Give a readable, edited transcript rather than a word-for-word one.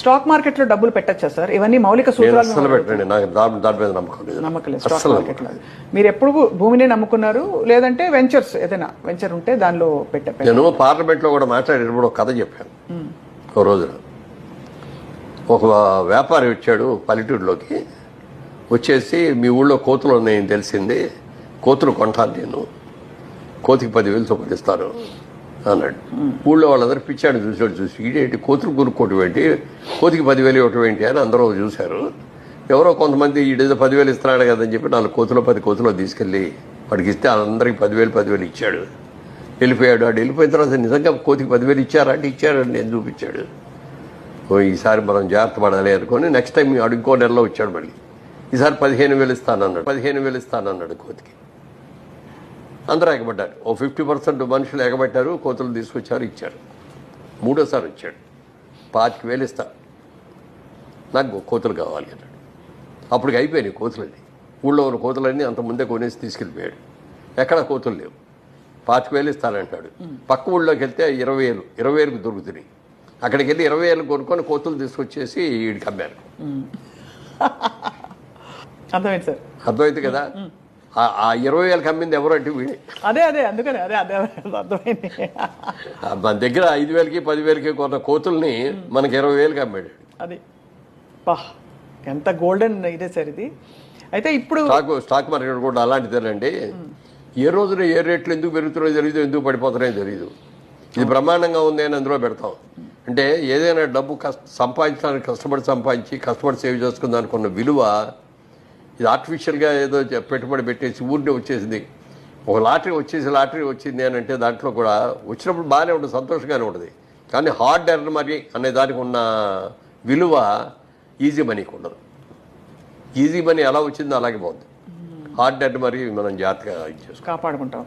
Stock market లో డబ్బులు పెట్టచ్చా సార్? ఇవన్నీ మౌలిక నేను సూత్రాలు అస్సలు పెట్టండి, నాకు దాని మీద నమ్మకం లేదు. నమ్మకం లేదు స్టాక్ మార్కెట్ లో. మీరు ఎప్పుడు భూమిని నమ్ముకున్నారు, లేదంటే వెంచర్స్ ఏదైనా వెంచర్ ఉంటే దానిలో పెట్టారు? నేను పార్లమెంట్ లో కూడా మాట్లాడేటప్పుడు ఒక కథ చెప్పాను. ఒక రోజున ఒక వ్యాపారి వచ్చాడు పల్లెటూరులోకి, వచ్చేసి మీ ఊళ్ళో కోతులు ఉన్నాయని తెలిసింది, కోతులు కొంటాను నేను, కోతికి 10,000 చొప్పున ఇస్తాను అన్నాడు. ఊళ్ళో వాళ్ళందరూ పిచ్చాడు చూసి ఇదేంటి కోతులు కొనుక్కోవటం ఏంటి, కోతికి 10,000 ఇవ్వటం ఏంటి అని అందరూ చూశారు. ఎవరో కొంతమంది ఈడేదో 10,000 ఇస్తున్నాడు కదని చెప్పి 4 కోతులు 10 కోతులు తీసుకెళ్ళి వాడికి ఇస్తే అందరికి 10,000 ఇచ్చాడు. వెళ్ళిపోయాడు. వాడు వెళ్ళిపోయిన తర్వాత నిజంగా కోతికి 10,000 ఇచ్చారా అంటే ఇచ్చాడని నేను చూపించాడు. ఈసారి మనం జాగ్రత్త పడాలి అనుకుని నెక్స్ట్ టైం ఇంకో నెలలో వచ్చాడు. మళ్ళీ ఈసారి 15,000 ఇస్తానన్నాడు. 15,000 ఇస్తానన్నాడు కోతికి. అందరూ ఎగబడ్డారు. ఓ 50% మనుషులు ఎగబట్టారు, కోతులు తీసుకొచ్చారు, ఇచ్చారు. మూడోసారి వచ్చాడు, 25,000 ఇస్తా, నాకు కోతులు కావాలి అన్నాడు. అప్పటికి అయిపోయినాయి కోతులన్నీ. ఊళ్ళో ఉన్న కోతులన్నీ అంత ముందే కొనేసి తీసుకెళ్ళిపోయాడు. ఎక్కడ కోతులు లేవు. 25,000 ఇస్తానంటాడు. పక్క ఊళ్ళోకి వెళ్తే 20,000 దొరుకుతున్నాయి. అక్కడికి వెళ్ళి 20,000 కొనుక్కొని కోతులు తీసుకొచ్చేసి వీడికి అమ్మారు. అర్థమైంది సార్. అర్థమైంది కదా. ఆ 20,000 అమ్మింది ఎవరు అంటే వీడే. అదే అందుకని అదే అర్థమైంది. మన దగ్గర 5,000కి 10,000కి కొన్న కోతుల్ని మనకి 20,000కి అమ్మాడు. అది ఎంత గోల్డెన్ ఇదే సార్ ఇది. అయితే ఇప్పుడు స్టాక్ మార్కెట్ కూడా అలాంటిదేనండి. ఏ రోజున ఏ రేట్లు ఎందుకు పెరుగుతున్నాయో తెలియదు, ఎందుకు పడిపోతున్నాయో తెలియదు. ఇది బ్రహ్మాండంగా ఉంది అని అందులో పెడతాం. అంటే ఏదైనా డబ్బు సంపాదించడానికి కష్టపడి సేవ్ చేసుకుందాం అనుకున్న విలువ ఇది ఆర్టిఫిషియల్గా ఏదో పెట్టుబడి పెట్టేసి ఊరినే వచ్చేసింది. ఒక లాటరీ వచ్చింది అని అంటే దాంట్లో కూడా వచ్చినప్పుడు బాగానే ఉంటుంది, సంతోషంగానే ఉంటుంది. కానీ హార్డ్ ఎర్న్ మనీ అనే దానికి ఉన్న విలువ ఈజీ మనీకి ఉండదు. ఈజీ మనీ ఎలా వచ్చిందో అలాగే పోతుంది. హార్డ్ ఎర్న్ మనీ మనం జాగ్రత్తగా కాపాడుకుంటాం.